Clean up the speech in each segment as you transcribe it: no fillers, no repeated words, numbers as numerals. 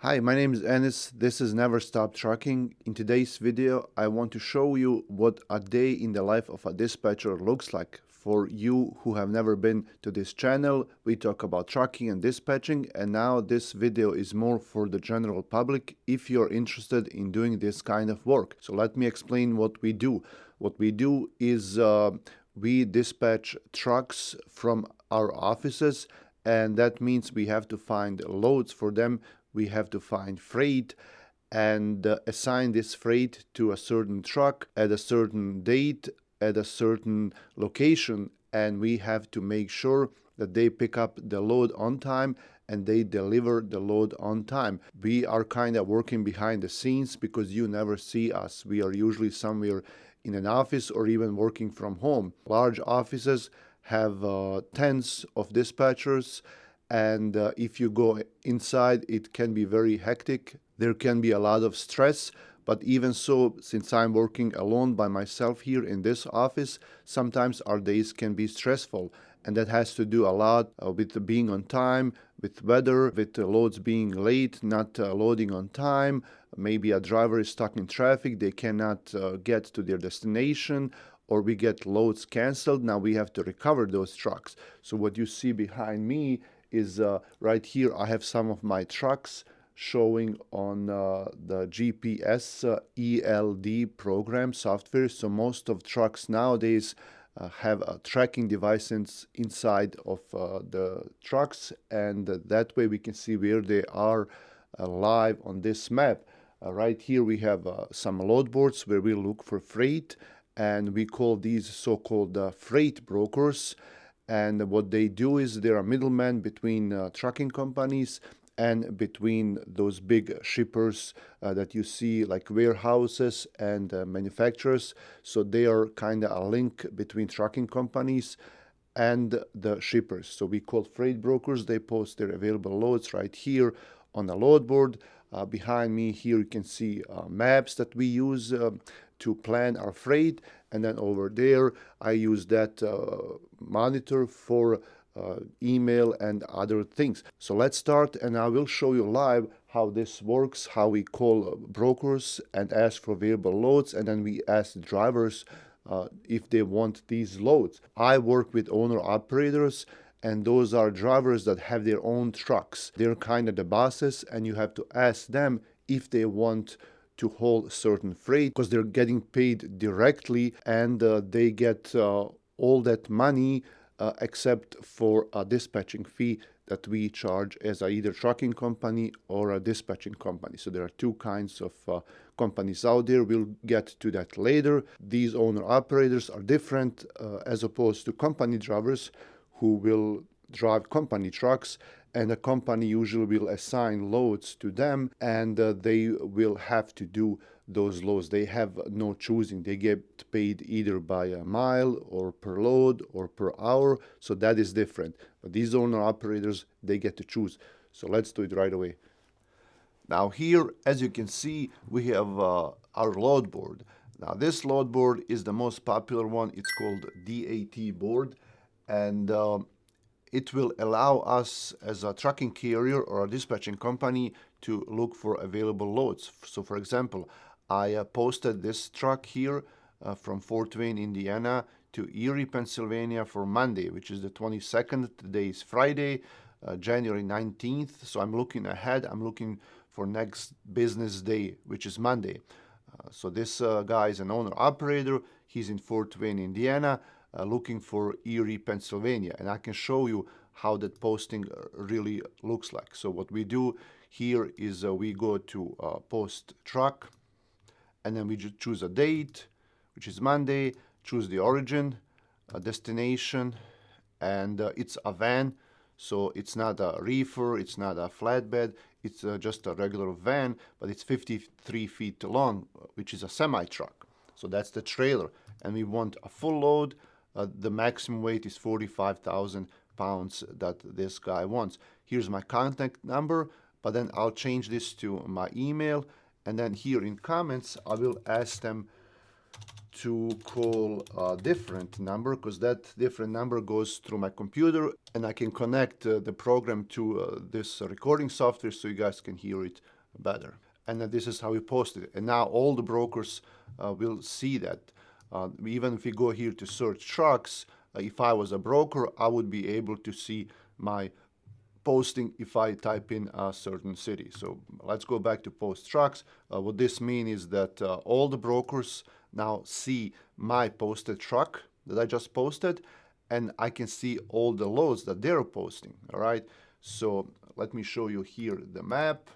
Hi, my name is Enis. This is Never Stop Trucking. In today's video, I want to show you what a day in the life of a dispatcher looks like. For you who have never been to this channel, we talk about trucking and dispatching, and now this video is more for the general public if you're interested in doing this kind of work. So let me explain what we do. What we do is we dispatch trucks from our offices, and that means we have to find loads for them. We have to find freight and assign this freight to a certain truck at a certain date at a certain location, and we have to make sure that they pick up the load on time and they deliver the load on time. We are kind of working behind the scenes because you never see us. We are usually somewhere in an office or even working from home. Large offices have tens of dispatchers, and if you go inside, it can be very hectic. There can be a lot of stress. But even so, since I'm working alone by myself here in this office, sometimes our days can be stressful. And that has to do a lot with being on time, with weather, with loads being late, not loading on time. Maybe a driver is stuck in traffic, they cannot get to their destination, or we get loads canceled. Now we have to recover those trucks. So what you see behind me is right here, I have some of my trucks showing on the GPS ELD program software. So most of trucks nowadays have tracking devices inside of the trucks, and that way we can see where they are live on this map. Right here we have some load boards where we look for freight, and we call these so-called freight brokers. And what they do is they're a middleman between trucking companies and between those big shippers that you see, like warehouses and manufacturers. So they are kind of a link between trucking companies and the shippers. So we call freight brokers. They post their available loads right here on the load board. Behind me here you can see maps that we use to plan our freight, and then over there I use that monitor for email and other things. So let's start, and I will show you live how this works, how we call brokers and ask for available loads, and then we ask the drivers if they want these loads. I work with owner operators, and those are drivers that have their own trucks. They're kind of the bosses, and you have to ask them if they want to haul certain freight because they're getting paid directly, and they get all that money except for a dispatching fee that we charge as either trucking company or a dispatching company. So there are two kinds of companies out there. We'll get to that later. These owner operators are different as opposed to company drivers who will drive company trucks, and a company usually will assign loads to them, and they will have to do those loads. They have no choosing. They get paid either by a mile or per load or per hour, so that is different. But these owner operators, they get to choose. So let's do it right away. Now here, as you can see, we have our load board. Now this load board is the most popular one. It's called DAT board, and it will allow us as a trucking carrier or a dispatching company to look for available loads. So for example, I posted this truck here from Fort Wayne, Indiana to Erie, Pennsylvania for Monday, which is the 22nd. Today is Friday, January 19th. So I'm looking ahead. I'm looking for next business day, which is Monday. So this guy is an owner-operator. He's in Fort Wayne, Indiana, looking for Erie, Pennsylvania. And I can show you how that posting really looks like. So what we do here is we go to post truck, and then we just choose a date, which is Monday, choose the origin, a destination, and it's a van. So it's not a reefer, it's not a flatbed, it's just a regular van, but it's 53 feet long, which is a semi-truck. So that's the trailer. And we want a full load. The maximum weight is 45,000 pounds that this guy wants. Here's my contact number, but then I'll change this to my email. And then here in comments, I will ask them to call a different number, because that different number goes through my computer, and I can connect the program to this recording software so you guys can hear it better. And this is how we posted it. And now all the brokers will see that. Even if we go here to search trucks, if I was a broker, I would be able to see my posting if I type in a certain city. So let's go back to post trucks. What this means is that all the brokers now see my posted truck that I just posted, and I can see all the loads that they're posting. All right. So let me show you here the map.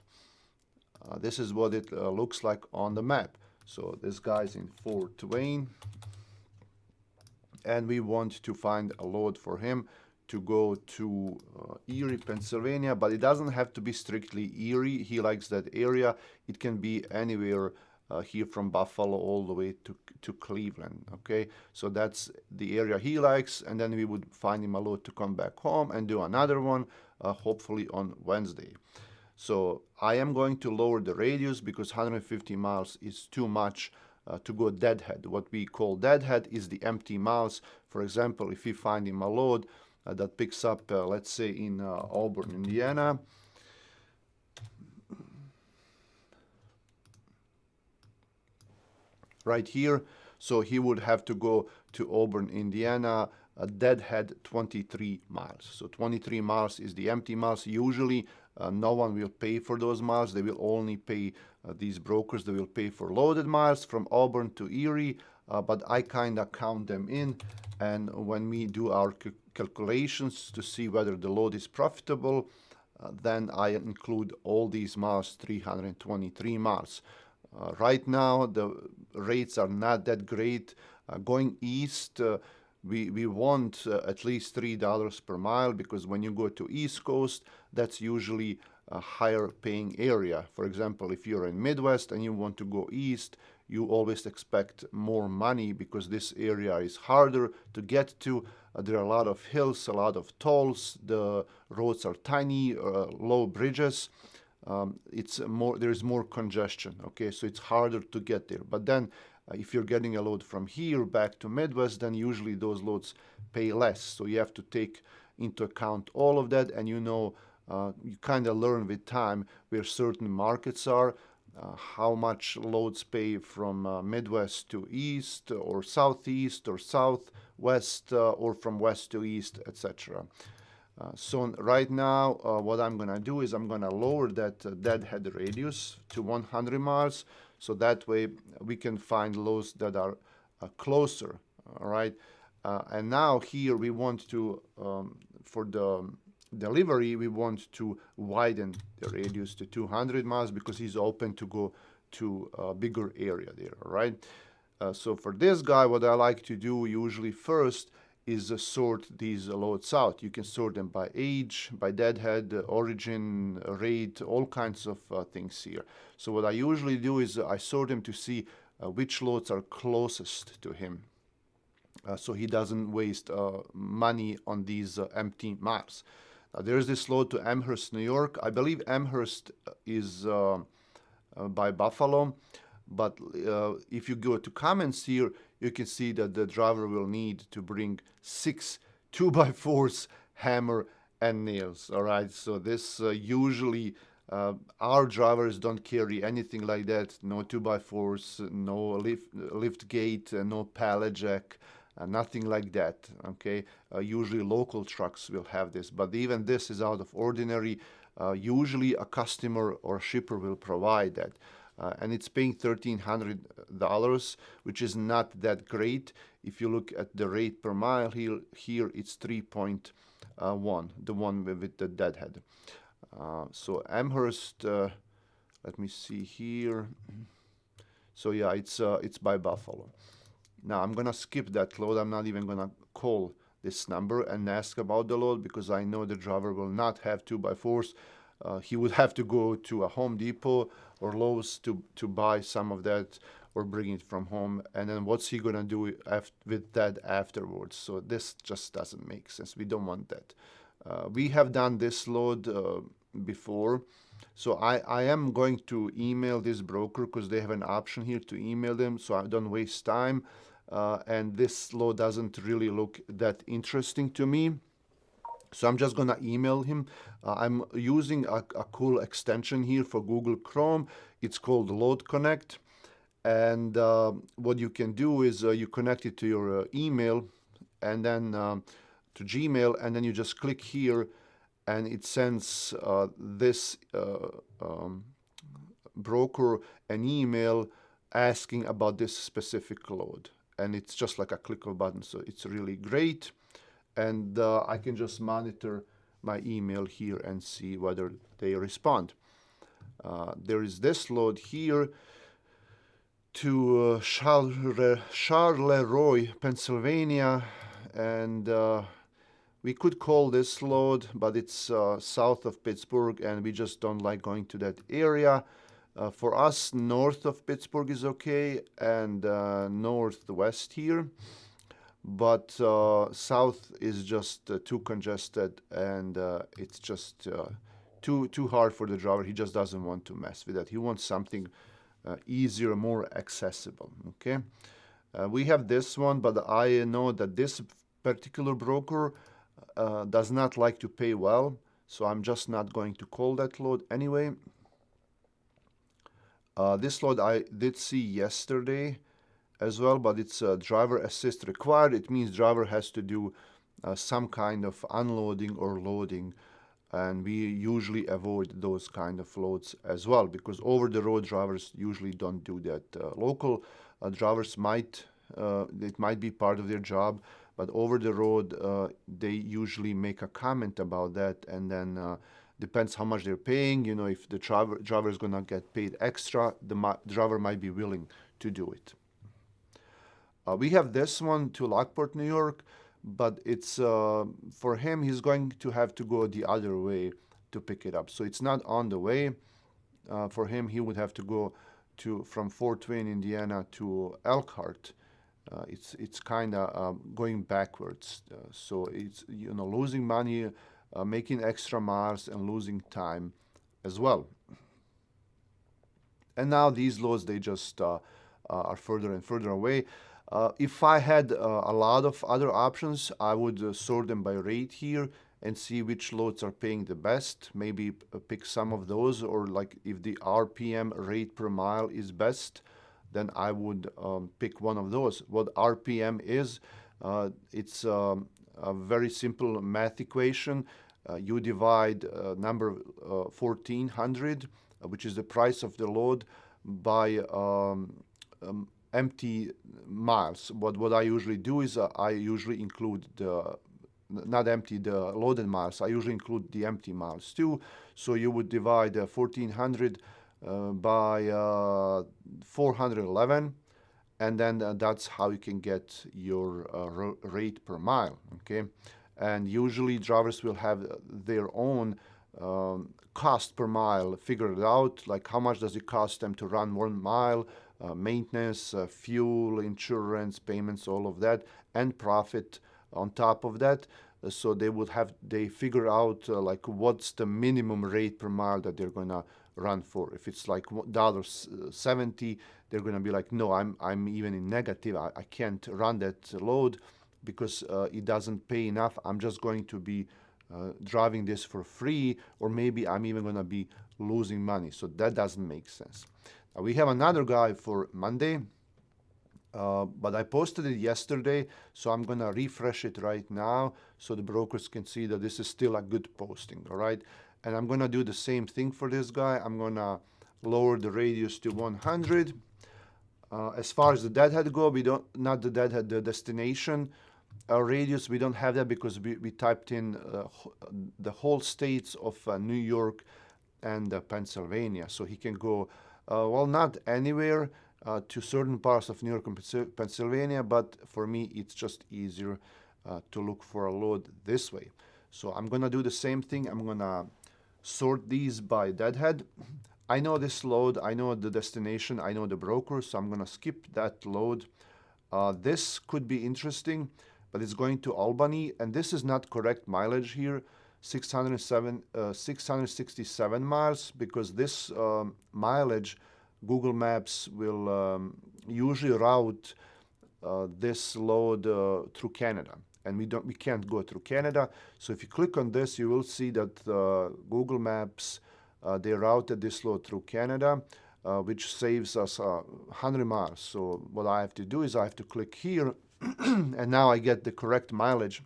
This is what it looks like on the map. So this guy's in Fort Wayne, and we want to find a load for him to go to Erie, Pennsylvania, but it doesn't have to be strictly Erie. He likes that area. It can be anywhere here from Buffalo all the way to Cleveland. Okay, so that's the area he likes, and then we would find him a load to come back home and do another one, hopefully on Wednesday. So I am going to lower the radius because 150 miles is too much to go deadhead. What we call deadhead is the empty miles. For example, if we find him a load that picks up, let's say in Auburn, Indiana, right here, so he would have to go to Auburn, Indiana, deadhead 23 miles. So 23 miles is the empty miles. Usually no one will pay for those miles. They will only pay, these brokers, they will pay for loaded miles from Auburn to Erie, but I kind of count them in. And when we do our calculations to see whether the load is profitable, then I include all these miles, 323 miles. Right now, the rates are not that great. Going east, we want at least $3 per mile, because when you go to East Coast, that's usually a higher paying area. For example, if you're in Midwest and you want to go east, you always expect more money because this area is harder to get to. There are a lot of hills, a lot of tolls. The roads are tiny, low bridges. There's more congestion. Okay, so it's harder to get there. But then, if you're getting a load from here back to Midwest, then usually those loads pay less. So you have to take into account all of that, and you kind of learn with time where certain markets are, how much loads pay from Midwest to East, or Southeast, or Southwest, or from West to East, etc. So right now, what I'm going to do is I'm going to lower that deadhead radius to 100 miles, so that way we can find loads that are closer, all right? And now here we want to, for the delivery, we want to widen the radius to 200 miles because he's open to go to a bigger area there, all right? So for this guy, what I like to do usually first is sort these loads out. You can sort them by age, by deadhead, origin, rate, all kinds of things here. So what I usually do is I sort them to see which loads are closest to him, so he doesn't waste money on these empty miles. There's this load to Amherst, New York. I believe Amherst is by Buffalo, but if you go to comments here, you can see that the driver will need to bring 6 2x4s, hammer, and nails. All right, so this usually our drivers don't carry anything like that. No 2x4s, no lift gate, no pallet jack, nothing like that. Okay, usually local trucks will have this, but even this is out of ordinary. Usually a customer or shipper will provide that. And it's paying $1,300, which is not that great. If you look at the rate per mile here it's 3.1, the one with the deadhead. So Amherst, let me see here. So yeah, it's by Buffalo. Now I'm gonna skip that load. I'm not even gonna call this number and ask about the load because I know the driver will not have 2x4s. He would have to go to a Home Depot or Lowe's to buy some of that or bring it from home. And then what's he going to do with that afterwards? So this just doesn't make sense. We don't want that. We have done this load before. So I am going to email this broker because they have an option here to email them so I don't waste time. And this load doesn't really look that interesting to me. So I'm just gonna email him. I'm using a cool extension here for Google Chrome. It's called Load Connect. And what you can do is you connect it to your email and then to Gmail, and then you just click here and it sends this broker an email asking about this specific load. And it's just like a click of a button. So it's really great. And I can just monitor my email here and see whether they respond. There is this load here to Charleroi, Pennsylvania, and we could call this load, but it's south of Pittsburgh, and we just don't like going to that area. For us, north of Pittsburgh is okay, and northwest here. But south is just too congested, and it's just too hard for the driver. He just doesn't want to mess with that. He wants something easier, more accessible. Okay, we have this one, but I know that this particular broker does not like to pay well, so I'm just not going to call that load anyway. This load I did see yesterday as well, but it's driver assist required. It means driver has to do some kind of unloading or loading, and we usually avoid those kind of loads as well, because over the road drivers usually don't do that. Local drivers might, it might be part of their job, but over the road they usually make a comment about that, and then depends how much they're paying. You know, if the driver is gonna get paid extra, the driver might be willing to do it. We have this one to Lockport, New York, but it's for him, he's going to have to go the other way to pick it up. So it's not on the way. For him, he would have to go from Fort Wayne, Indiana to Elkhart. It's kind of going backwards. So it's, you know, losing money, making extra miles, and losing time as well. And now these loads, they just are further and further away. If I had a lot of other options, I would sort them by rate here and see which loads are paying the best. Maybe pick some of those, or like if the RPM, rate per mile, is best, then I would pick one of those. What RPM is, it's a very simple math equation. You divide number 1400, which is the price of the load, by empty miles. What I usually do is I usually include not empty, the loaded miles. I usually include the empty miles too. So you would divide 1400 by 411, and then that's how you can get your rate per mile. Okay, and usually drivers will have their own cost per mile figured out, like how much does it cost them to run 1 mile, maintenance, fuel, insurance, payments, all of that, and profit on top of that. So they figure out like what's the minimum rate per mile that they're gonna run for. If it's like $1.70, they're gonna be like, no, I'm even in negative. I can't run that load because it doesn't pay enough. I'm just going to be driving this for free, or maybe I'm even gonna be losing money. So that doesn't make sense. We have another guy for Monday, but I posted it yesterday, so I'm gonna refresh it right now so the brokers can see that this is still a good posting, all right? And I'm gonna do the same thing for this guy. I'm gonna lower the radius to 100. As far as the deadhead go, we don't, not the deadhead, the destination radius, we don't have that because we typed in the whole states of New York and Pennsylvania. So he can go, well, not anywhere, to certain parts of New York and Pennsylvania, but for me, it's just easier to look for a load this way. So I'm gonna do the same thing. I'm gonna sort these by deadhead. I know this load, I know the destination, I know the broker, so I'm gonna skip that load. This could be interesting, but it's going to Albany, and this is not correct mileage here, 667 miles, because this mileage, Google Maps will usually route this load through Canada. and we can't go through Canada. So if you click on this, you will see that Google Maps, they routed this load through Canada, which saves us 100 miles. So what I have to do is I have to click here, and now I get the correct mileage,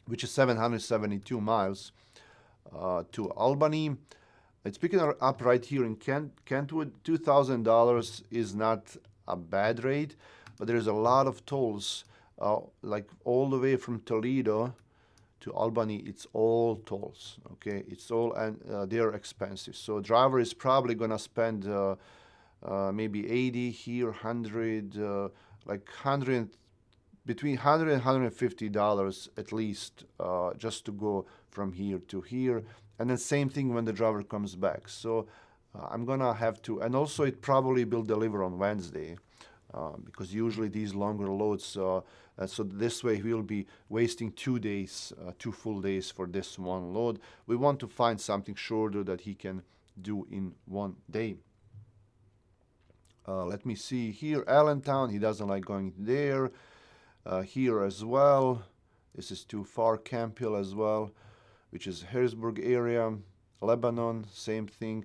which is 772 miles to Albany. It's picking up right here in Kentwood. $2,000 is not a bad rate, but there's a lot of tolls, like all the way from Toledo to Albany. It's all tolls, okay? It's all, and they're expensive. So driver is probably gonna spend maybe 80 here, 100, like 100, between 100 and $150 at least, just to go from here to here. And then same thing when the driver comes back. So I'm gonna have to, and also it probably will deliver on Wednesday, because usually these longer loads, so this way we'll be wasting 2 days, 2 full days for this one load. We want to find something shorter that he can do in 1 day. Let me see here, Allentown, he doesn't like going there. Here as well, this is too far. Camp Hill as well, which is Harrisburg area. Lebanon, same thing.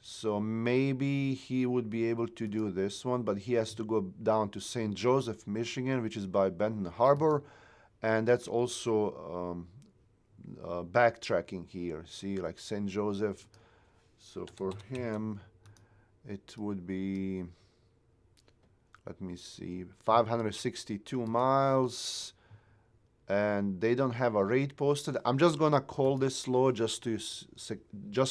So maybe he would be able to do this one, but he has to go down to St. Joseph, Michigan, which is by Benton Harbor, and that's also backtracking here. See, like St. Joseph. So for him, it would be, let me see, 562 miles, and they don't have a rate posted. I'm just gonna call this load just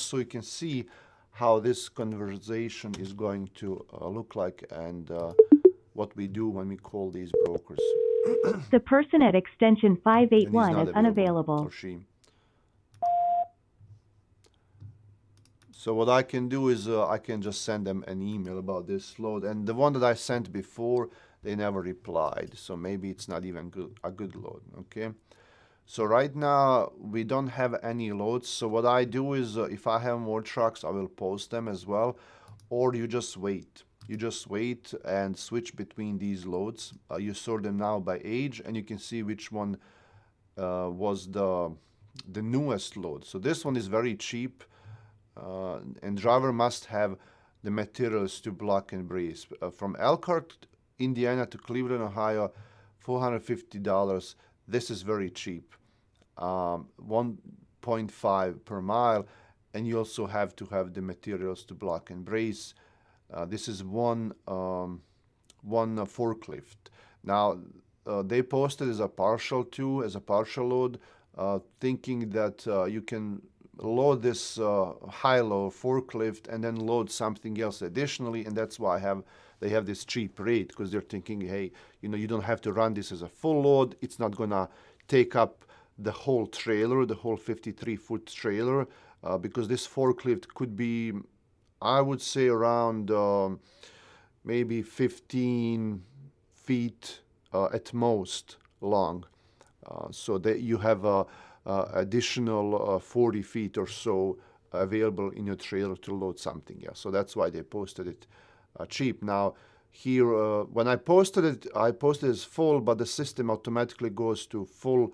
so you can see how this conversation is going to look like, and what we do when we call these brokers. The person at extension And he's 581 not is available, unavailable. or she. So what I can do is I can just send them an email about this load, and the one that I sent before, they never replied. So maybe it's not even a good load. Okay. So right now we don't have any loads. So what I do is if I have more trucks, I will post them as well, or you just wait. You just wait and switch between these loads. You sort them now by age, and you can see which one was the newest load. So this one is very cheap. And driver must have the materials to block and brace. From Elkhart, Indiana to Cleveland, Ohio, $450. This is very cheap, 1.5 per mile, and you also have to have the materials to block and brace. This is one forklift. Now, they posted as a partial load, thinking that you can load this high-low forklift and then load something else additionally, and that's why they have this cheap rate, because they're thinking, hey, you don't have to run this as a full load. It's not gonna take up the whole trailer, the whole 53-foot trailer, because this forklift could be, I would say, around maybe 15 feet at most long. So that you have additional 40 feet or so available in your trailer to load something else. So that's why they posted it cheap. Now, here, when I posted it as full, but the system automatically goes to full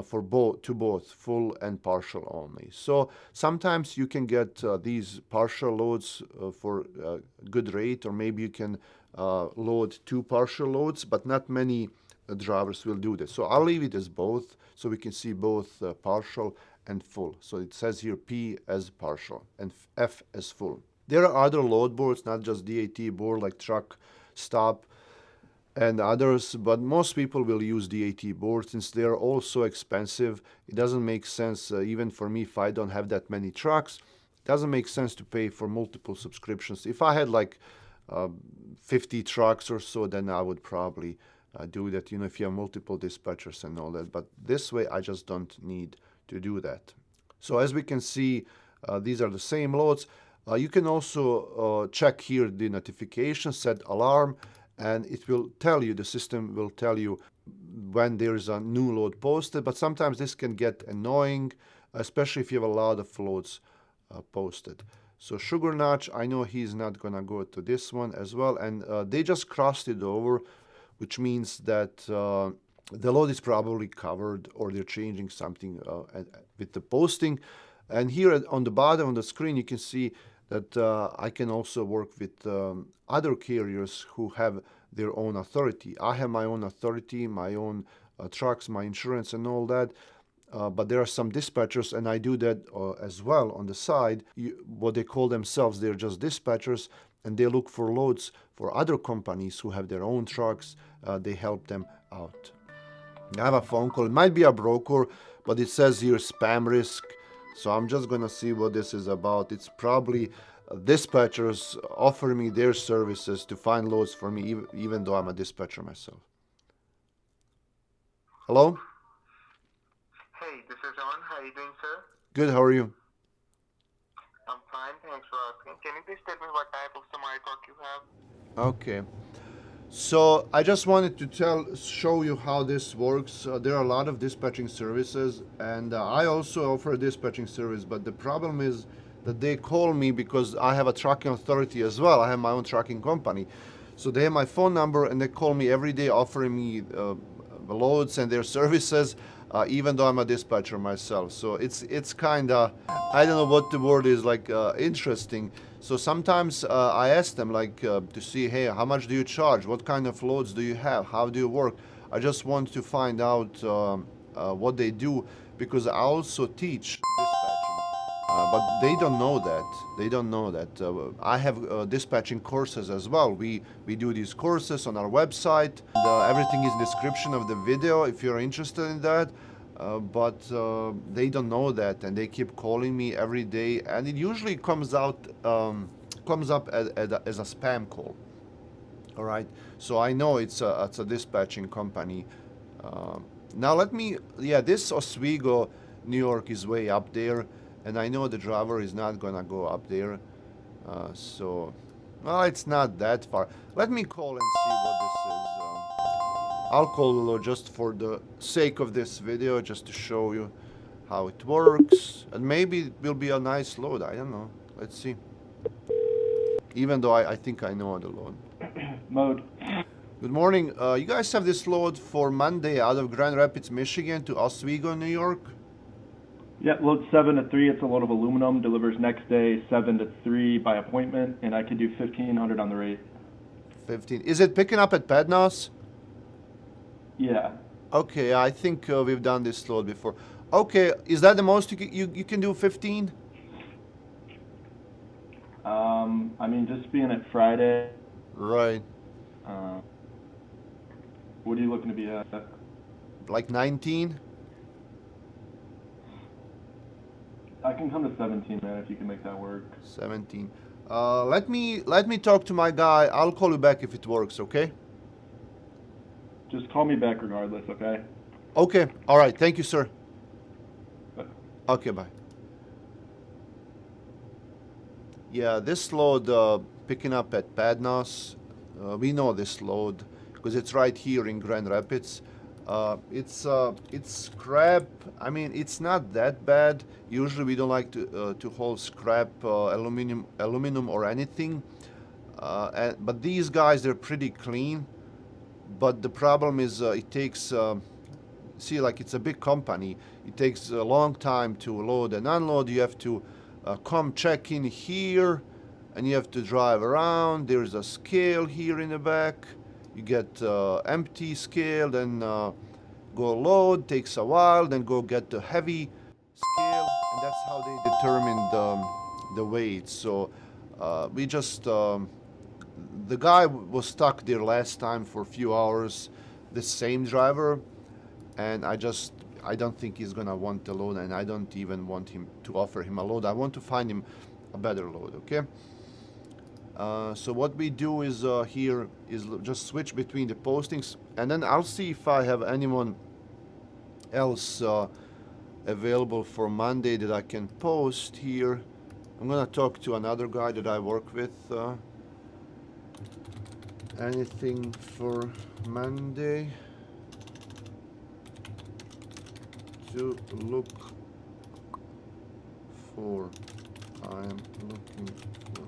for both full and partial only. So sometimes you can get these partial loads for a good rate, or maybe you can load 2 partial loads, but not many drivers will do this. So I'll leave it as both, so we can see both partial and full. So it says here P as partial and F as full. There are other load boards, not just DAT board like Truck Stop and others, but most people will use DAT boards since they're all so expensive. It doesn't make sense, even for me, if I don't have that many trucks, it doesn't make sense to pay for multiple subscriptions. If I had like 50 trucks or so, then I would probably do that, if you have multiple dispatchers and all that. But this way, I just don't need to do that. So as we can see, these are the same loads. You can also check here the notification, set alarm, and it will tell you, the system will tell you when there is a new load posted. But sometimes this can get annoying, especially if you have a lot of loads posted. So Sugar Notch, I know he's not gonna go to this one as well, and they just crossed it over, which means that the load is probably covered, or they're changing something with the posting. And here on the bottom of the screen, you can see that I can also work with other carriers who have their own authority. I have my own authority, my own trucks, my insurance, and all that. But there are some dispatchers, and I do that as well on the side. What they call themselves, they're just dispatchers, and they look for loads for other companies who have their own trucks. They help them out. I have a phone call. It might be a broker, but it says here spam risk. So I'm just gonna see what this is about. It's probably dispatchers offering me their services to find loads for me, even though I'm a dispatcher myself. Hello? Hey, this is Ron. How are you doing, sir? Good, how are you? I'm fine. Thanks for asking. Can you please tell me what type of semi truck you have? Okay. So I just wanted to show you how this works. There are a lot of dispatching services, and I also offer a dispatching service. But the problem is that they call me because I have a trucking authority as well. I have my own trucking company, so they have my phone number and they call me every day offering me loads and their services, even though I'm a dispatcher myself. So it's kind of, I don't know what the word is, like interesting. So sometimes I ask them like to see, hey, how much do you charge? What kind of loads do you have? How do you work? I just want to find out what they do, because I also teach dispatching. But they don't know that. They don't know that. I have dispatching courses as well. We do these courses on our website. And, everything is in the description of the video if you're interested in that. But they don't know that, and they keep calling me every day, and it usually comes up as a spam call. All right, so I know it's a dispatching company. Now this Oswego, New York is way up there, and I know the driver is not gonna go up there. Well, it's not that far. Let me call and see what this is. I'll call just for the sake of this video, just to show you how it works, and maybe it will be a nice load. I don't know. Let's see. Even though I think I know the load. Mode. Good morning. You guys have this load for Monday out of Grand Rapids, Michigan to Oswego, New York? Yeah, load 7 to 3. It's a load of aluminum. Delivers next day 7 to 3 by appointment, and I can do 1,500 on the rate. 15. Is it picking up at Padnos? Yeah. Okay, I think we've done this load before. Okay, is that the most you can do? 15? I mean, just being at Friday. Right. What are you looking to be at? Like 19? I can come to 17, man, if you can make that work. 17. Let me talk to my guy. I'll call you back if it works, okay? Just call me back regardless, okay? Okay. All right. Thank you, sir. Bye. Okay, bye. Yeah, this load picking up at Padnos. We know this load because it's right here in Grand Rapids. It's scrap. I mean, it's not that bad. Usually, we don't like to haul scrap, aluminum or anything. But these guys, they're pretty clean. But the problem is, it takes. See, like it's a big company. It takes a long time to load and unload. You have to come check in here, and you have to drive around. There's a scale here in the back. You get empty scale, then go load. Takes a while. Then go get the heavy scale, and that's how they determine the weight. So we just the guy was stuck there last time for a few hours. The same driver, and I don't think he's gonna want the load, and I don't even want him to offer him a load. I want to find him a better load. Okay. So what we do is here is just switch between the postings, and then I'll see if I have anyone else available for Monday that I can post here. I'm gonna talk to another guy that I work with. Anything for Monday to look for? I am looking for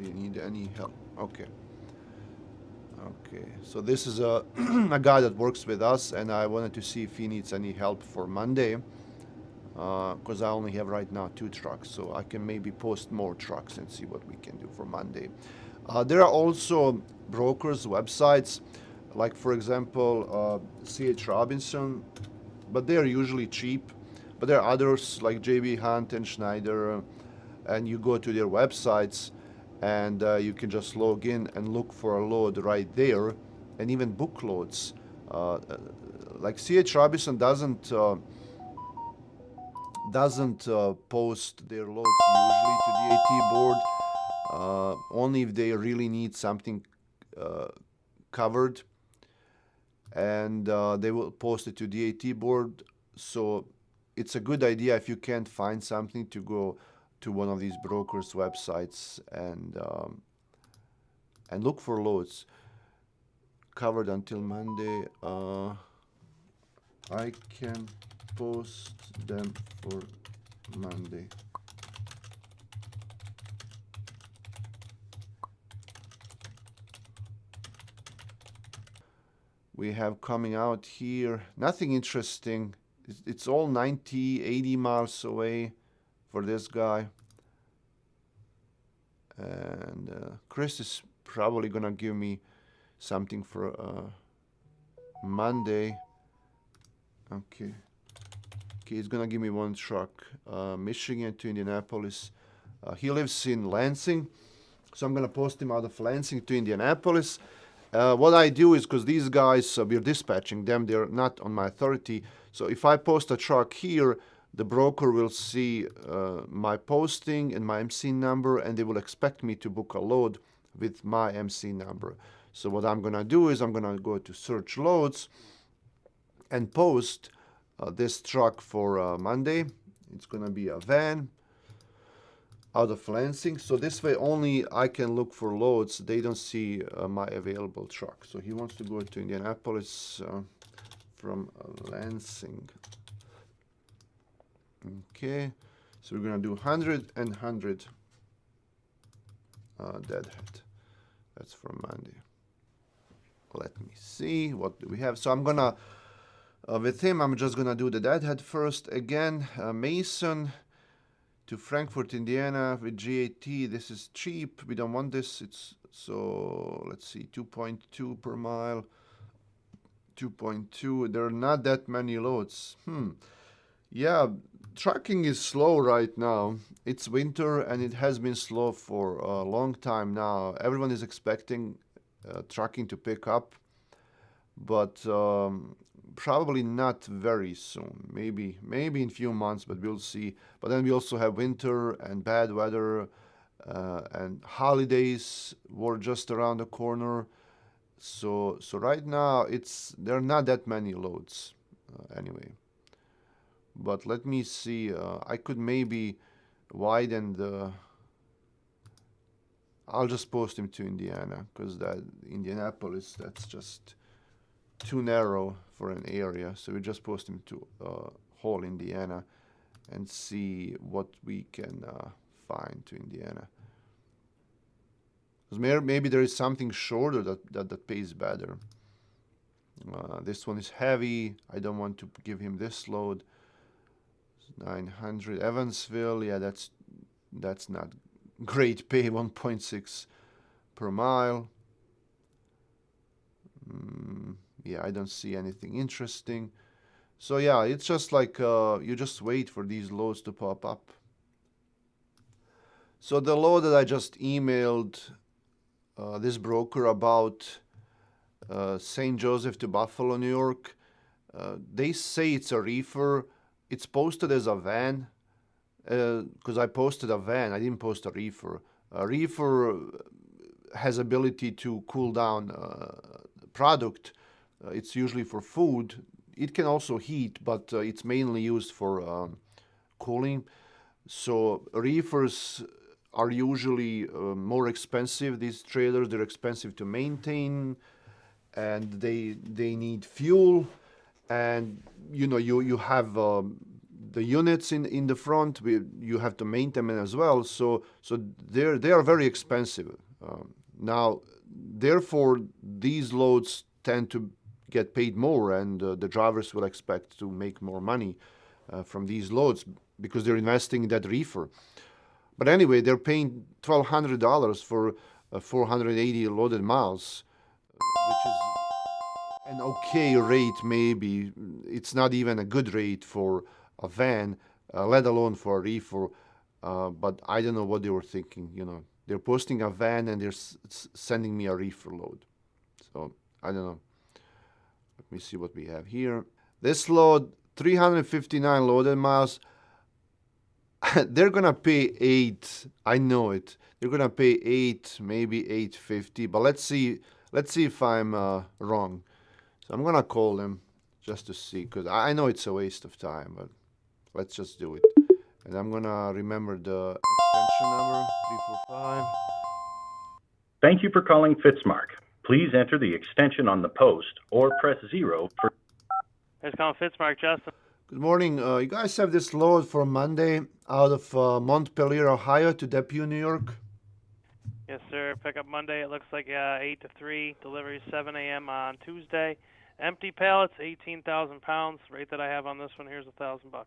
you need any help. Okay. Okay, so this is a, a guy that works with us, and I wanted to see if he needs any help for Monday, because I only have right now 2 trucks, so I can maybe post more trucks and see what we can do for Monday. There are also brokers' websites, like for example, C.H. Robinson, but they are usually cheap. But there are others like J.B. Hunt and Schneider, and you go to their websites and you can just log in and look for a load right there, and even book loads. Like C.H. Robinson doesn't post their loads usually to the AT board, only if they really need something covered, and they will post it to the AT board. So it's a good idea if you can't find something to go to one of these brokers' websites and look for loads covered until Monday. I can post them for Monday. We have coming out here nothing interesting. It's all 90, 80 miles away for this guy. And Chris is probably gonna give me something for Monday. Okay. Okay, he's gonna give me 1 truck. Michigan to Indianapolis. He lives in Lansing, so I'm gonna post him out of Lansing to Indianapolis. What I do is, because these guys, we're dispatching them, they're not on my authority. So if I post a truck here, the broker will see my posting and my MC number, and they will expect me to book a load with my MC number. So what I'm gonna do is I'm gonna go to search loads and post this truck for Monday. It's gonna be a van out of Lansing. So this way only I can look for loads. They don't see my available truck. So he wants to go to Indianapolis from Lansing. Okay, so we're gonna do 100 and 100 deadhead. That's for Monday. Let me see, what do we have? So I'm gonna, with him, I'm just gonna do the deadhead first. Again, Mason to Frankfurt, Indiana with GAT. This is cheap. We don't want this. It's so let's see, 2.2 per mile. 2.2. There are not that many loads. Yeah, trucking is slow right now. It's winter and it has been slow for a long time now. Everyone is expecting trucking to pick up, but probably not very soon. Maybe in few months, but we'll see. But then we also have winter and bad weather, and holidays were just around the corner. So right now there are not that many loads anyway. But let me see. I could maybe widen the. I'll just post him to Indiana, because that Indianapolis, that's just too narrow for an area. So we just post him to whole Indiana and see what we can find to Indiana. Because maybe there is something shorter that pays better. This one is heavy. I don't want to give him this load. 900 Evansville. Yeah, that's not great pay. 1.6 per mile. Yeah, I don't see anything interesting. So yeah, it's just like you just wait for these loads to pop up. So the load that I just emailed this broker about, St. Joseph to Buffalo, New York, they say it's a reefer. It's posted as a van, because I posted a van. I didn't post a reefer. A reefer has ability to cool down product. It's usually for food. It can also heat, but it's mainly used for cooling. So reefers are usually more expensive. These trailers, they're expensive to maintain, and they need fuel, and you have the units in the front, you have to maintain them as well. So they are very expensive. Now, therefore, these loads tend to get paid more, and the drivers will expect to make more money from these loads because they're investing in that reefer. But anyway, they're paying $1,200 for 480 loaded miles, which is an okay rate, maybe. It's not even a good rate for a van, let alone for a reefer. But I don't know what they were thinking. They're posting a van and they're sending me a reefer load. So I don't know. Let me see what we have here. This load, 359 loaded miles. They're gonna pay 8. I know it. They're gonna pay 8, maybe 850. But let's see. Let's see if I'm wrong. So I'm gonna call them just to see, because I know it's a waste of time. But let's just do it. And I'm gonna remember the extension number 345. Thank you for calling Fitzmark. Please enter the extension on the post or press 0 for. Thanks for calling Fitzmark, Justin. Good morning. You guys have this load for Monday out of Montpelier, Ohio to Depew, New York? Yes, sir. Pickup Monday. It looks like 8 to 3. Delivery 7 a.m. on Tuesday. Empty pallets, 18,000 pounds. Rate that I have on this one here is $1,000.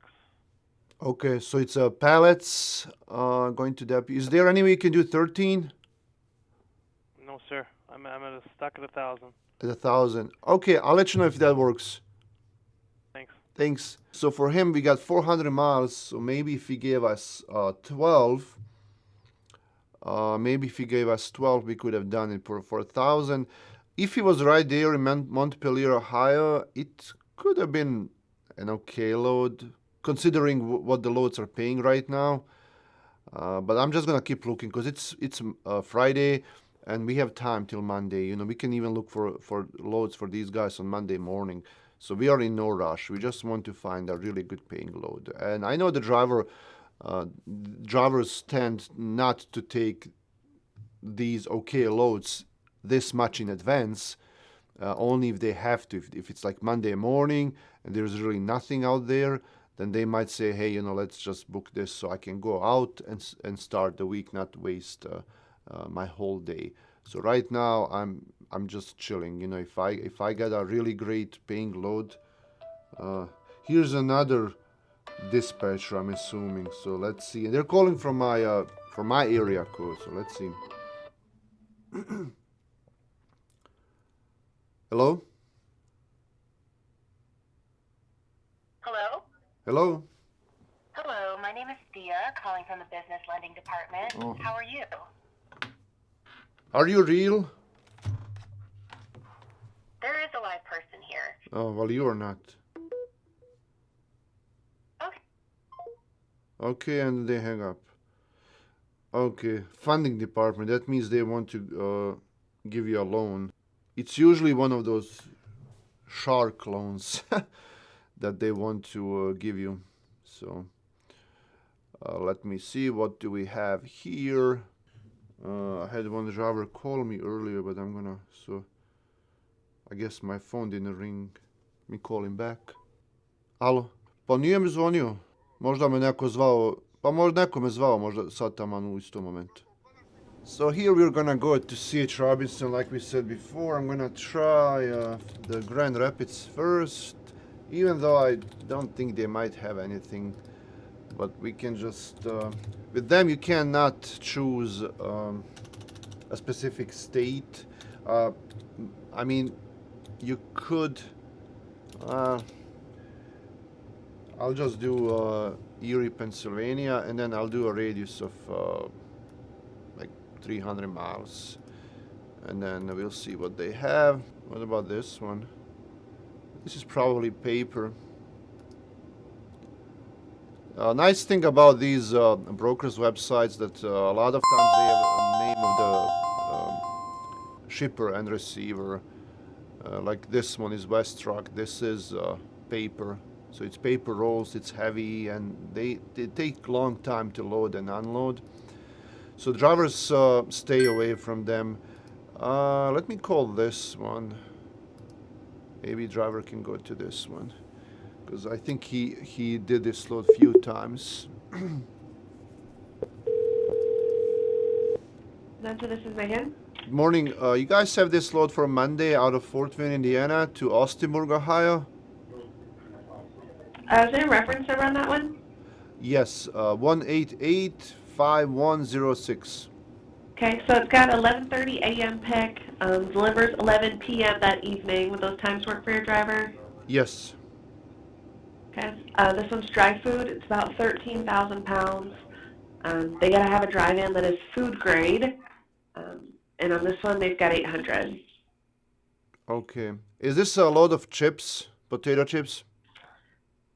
Okay, so it's pallets going to Depew. Is there any way you can do 13? No, sir. I'm stuck at 1,000. At 1,000. Okay, I'll let you know if that works. Thanks. Thanks. So for him, we got 400 miles. So maybe if he gave us 12, we could have done it for 1,000. If he was right there in Montpelier, Ohio, it could have been an okay load, considering what the loads are paying right now. But I'm just gonna keep looking because it's Friday, and we have time till Monday. We can even look for loads for these guys on Monday morning. So we are in no rush. We just want to find a really good paying load. And I know the drivers tend not to take these okay loads this much in advance, only if they have to. If it's like Monday morning and there's really nothing out there, then they might say, hey, let's just book this so I can go out and start the week, not waste my whole day. So right now I'm just chilling. If I get a really great paying load, here's another dispatcher, I'm assuming. So let's see. And they're calling from my area code. So let's see. Hello? Hello? Hello? Hello, my name is Thea, calling from the Business Lending Department. Oh. How are you? Are you real? There is a live person here. Oh, well, you are not. Okay. Okay, and they hang up. Okay, funding department. That means they want to give you a loan. It's usually one of those shark loans that they want to give you. So let me see, what do we have here? I had one driver call me earlier, but so I guess my phone didn't ring. Let me call him back. Alo? Pa nije mi zvonio. Možda me neko zvao. Pa možda neko me zvao, možda sad taman u istom momentu. So here we're gonna go to C.H. Robinson, like we said before. I'm gonna try the Grand Rapids first, even though I don't think they might have anything. But we can just, with them you cannot choose a specific state. I mean, you could, I'll just do Erie, Pennsylvania, and then I'll do a radius of like 300 miles. And then we'll see what they have. What about this one? This is probably paper. Nice thing about these brokers' websites that a lot of times they have a name of the shipper and receiver. Like this one is Westruck. This is paper. So it's paper rolls, it's heavy, and they take long time to load and unload. So drivers stay away from them. Let me call this one. Maybe driver can go to this one. because I think he did this load a few times. Then, so this is Megan. Good morning. You guys have this load for Monday out of Fort Wayne, Indiana to Austinburg, Ohio? Is there a reference number on that one? Yes, 1885106. Okay, so it's got 11:30 a.m. pick, delivers 11 p.m. that evening. Would those times work for your driver? Yes. Okay, this one's dry food. It's about 13,000 pounds. They gotta have a drive-in that is food grade, and on this one they've got 800. Okay. Is this a load of chips, potato chips?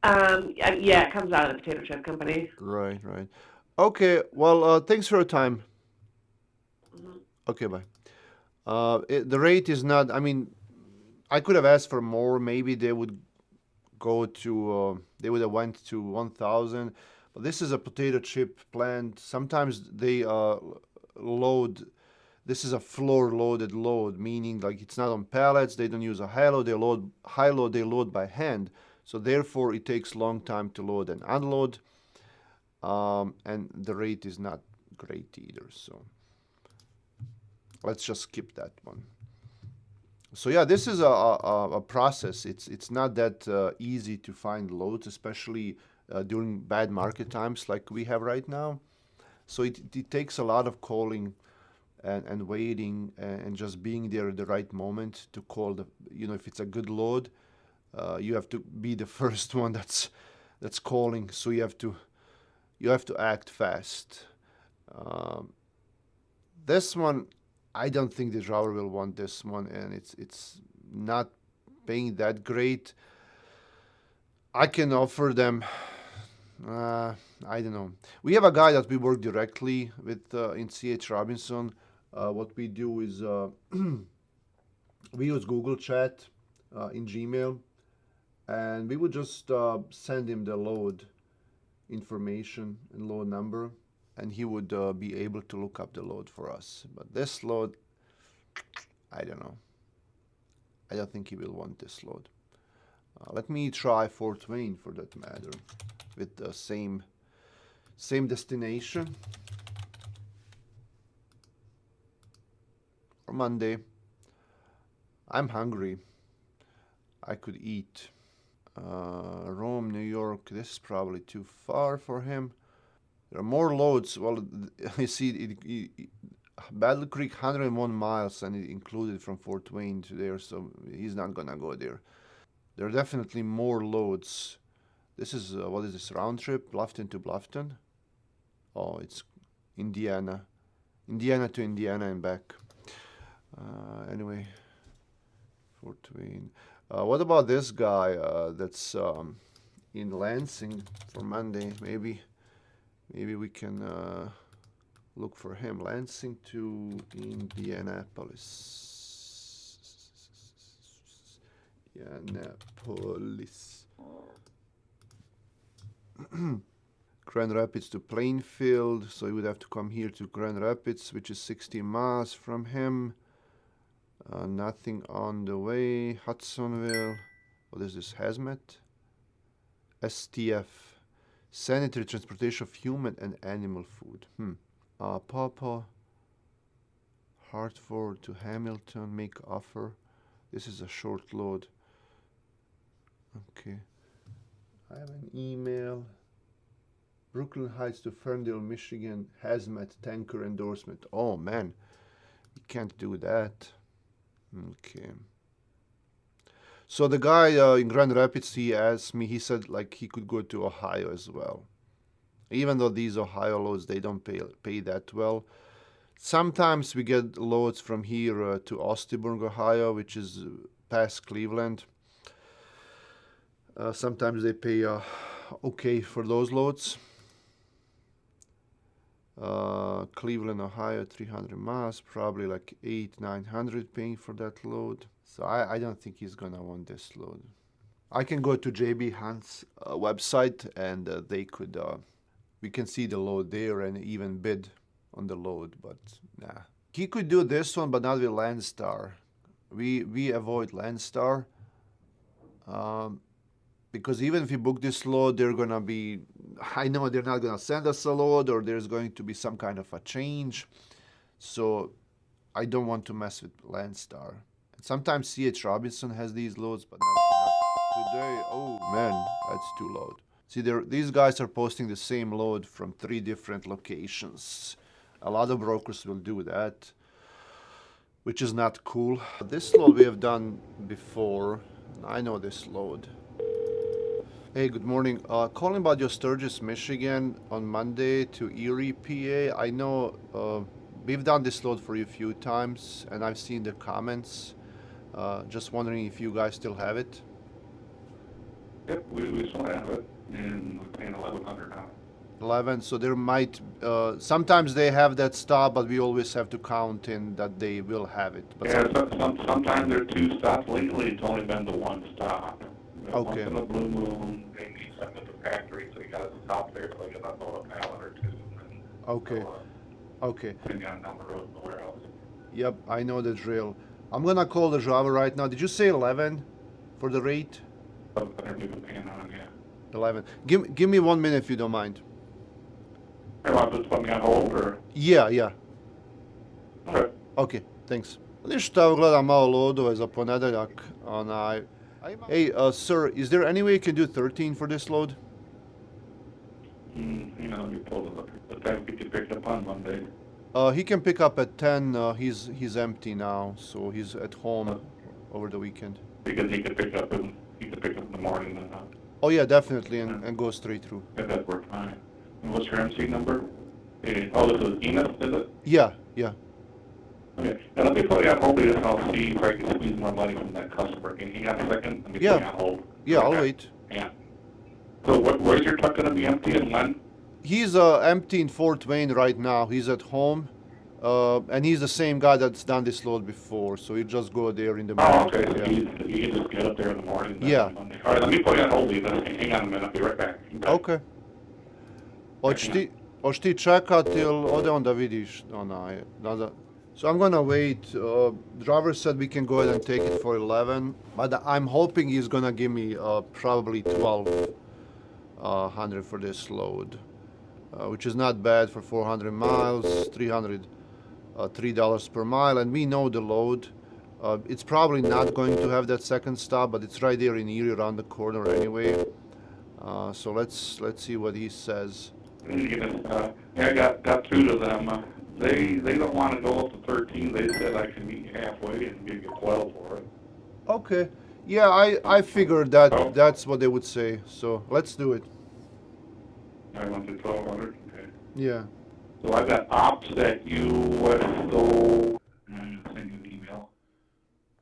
Yeah, it comes out of the potato chip company. Right, right. Okay, well, thanks for your time. Mm-hmm. Okay, bye. The rate is not, I mean, I could have asked for more. Maybe they would go to, they would have went to 1,000. But this is a potato chip plant. Sometimes they load, this is a floor loaded load, meaning like it's not on pallets. They don't use a high load. They load by hand. So therefore, it takes long time to load and unload, and the rate is not great either. So let's just skip that one. So yeah, this is a process. It's not that easy to find loads, especially during bad market times like we have right now. So it takes a lot of calling and waiting and just being there at the right moment to call the, if it's a good load. You have to be the first one that's calling, so you have to act fast. This one, I don't think the driver will want this one, and it's not paying that great. I can offer them. I don't know. We have a guy that we work directly with in CH Robinson. What we do is we use Google Chat in Gmail. And we would just send him the load information and load number, and he would be able to look up the load for us. But this load, I don't know. I don't think he will want this load. Let me try Fort Wayne for that matter, with the same destination. For Monday. I'm hungry. I could eat. Rome, New York, this is probably too far for him. There are more loads. Well, you see, Battle Creek, 101 miles, and it included from Fort Wayne to there, so he's not gonna go there. There are definitely more loads. This is, what is this, round trip? Bluffton to Bluffton? Oh, it's Indiana. Indiana to Indiana and back. Anyway, Fort Wayne. What about this guy that's in Lansing for Monday? Maybe we can look for him. Lansing to Indianapolis. Indianapolis. Grand Rapids to Plainfield. So he would have to come here to Grand Rapids, which is 60 miles from him. Nothing on the way. Hudsonville. What is this? Hazmat? STF. Sanitary transportation of human and animal food. Pawpaw. Hartford to Hamilton. Make offer. This is a short load. Okay. I have an email. Brooklyn Heights to Ferndale, Michigan. Hazmat tanker endorsement. Oh man. You can't do that. Okay. So the guy in Grand Rapids, he asked me, he said like he could go to Ohio as well. Even though these Ohio loads, they don't pay that well. Sometimes we get loads from here to Austinburg, Ohio, which is past Cleveland. Sometimes they pay okay for those loads. Cleveland, Ohio, 300 miles, probably like 800-900 paying for that load. So I don't think he's gonna want this load. I can go to JB Hunt's website and they could, we can see the load there and even bid on the load, but nah. He could do this one, but not with Landstar. We avoid Landstar. because even if we book this load, they're gonna be, I know they're not gonna send us a load, or there's going to be some kind of a change. So I don't want to mess with Landstar. Sometimes C.H. Robinson has these loads, but not today. Oh man, that's too loud. See, these guys are posting the same load from 3 different locations. A lot of brokers will do that, which is not cool. This load we have done before. I know this load. Hey, good morning. Calling about your Sturgis, Michigan on Monday to Erie, PA. I know we've done this load for you a few times, and I've seen the comments. Just wondering if you guys still have it. Yep, we still have it, and we're paying $1,100 now. 11. So there might sometimes they have that stop, but we always have to count in that they will have it. But Yeah, sometimes there are 2 stops. Lately, it's only been the 1 stop. Okay. Once in a blue moon, they need something at the factory, so you got to stop there so you can unload a pallet or 2. And Okay. so, Okay. Then you got down the road nowhere else. Yep, I know the drill. I'm gonna call the driver right now. Did you say 11 for the rate? So they're paying on, yeah. 11. Give me 1 minute if you don't mind. Hey, want to just put me on hold, or? Yeah. Okay. Ok, thanks. Ništa, evo gledam malo lodove za ponedeljak. Hey, sir, is there any way you can do 13 for this load? You know, you pulled it up. But that we could pick up on Monday. He can pick up at 10. He's empty now, so he's at home over the weekend. Because he could pick up in the morning and Oh yeah, definitely, and go straight through. that worked fine. And what's your MC number? Oh, this is Enos, is it? Yeah. Okay. Now let me put you on hold here and I'll see if I can squeeze more money from that customer. Can you hang on a second? Let me put you on hold. Yeah, I'll Okay. wait. Yeah. So where's your truck going to be empty and when? He's empty in Fort Wayne right now. He's at home, and he's the same guy that's done this load before. So you just go there in the morning. Oh, okay. So Yeah. you can just get up there in the morning. Yeah. Monday. All right, let me put you on hold here. Hang on a minute. I'll be right back. Okay. Hoćeš ti čekat ili ode onda vidiš onaj, So I'm gonna wait. Driver said we can go ahead and take it for 11, but I'm hoping he's gonna give me probably 1200 for this load, which is not bad for 400 miles, $3 per mile, and we know the load. It's probably not going to have that second stop, but it's right there in Erie around the corner anyway. So let's see what he says. I got through to them. They don't want to go up to 13. They said I can meet you halfway and give you 12 for it. Okay. Yeah, I figured that that's what they would say. So let's do it. I went to 1200. Okay. Yeah. So I got ops at USO. I'm gonna send you an email.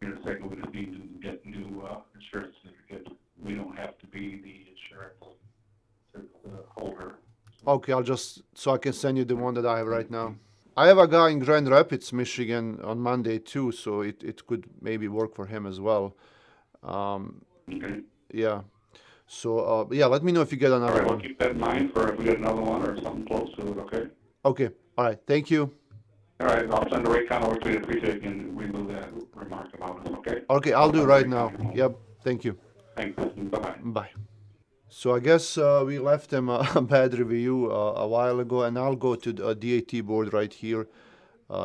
In a second, we just need to get new insurance certificate. We don't have to be the insurance holder. Okay, so I can send you the one that I have right now. I have a guy in Grand Rapids, Michigan on Monday too, so it could maybe work for him as well. Okay. Yeah. So, yeah, let me know if you get All another right, we'll one. keep that in mind for if we get another one or something close to it, okay? Okay. All right. Thank you. All right, I'll send a rate count over to you. Appreciate you can remove that remark about us, okay? Okay, I'll do right now. Yep. Thank you. Thanks. Bye-bye. Bye. So I guess we left them a bad review a while ago, and I'll go to the DAT board right here.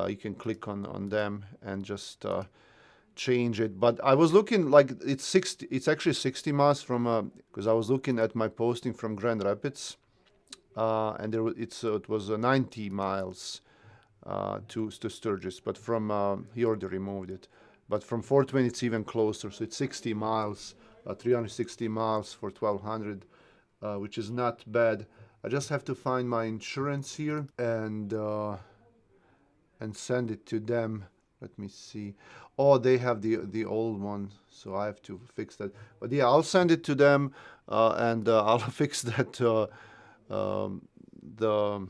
You can click on them and just change it. But I was looking like it's actually 60 miles from because I was looking at my posting from Grand Rapids, and it was 90 miles to Sturgis. But from he already removed it. But from Fort Wayne it's even closer, so it's 60 miles. 360 miles for 1200, which is not bad. I just have to find my insurance here and send it to them. Let me see. Oh, they have the old one, so I have to fix that. But yeah, I'll send it to them and I'll fix that the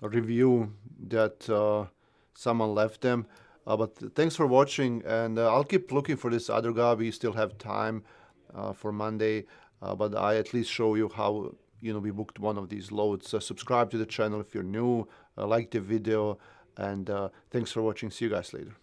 review that someone left them. But thanks for watching, and I'll keep looking for this other guy. We still have time for Monday, but I at least show you how we booked one of these loads. Subscribe to the channel if you're new, like the video, and thanks for watching. See you guys later.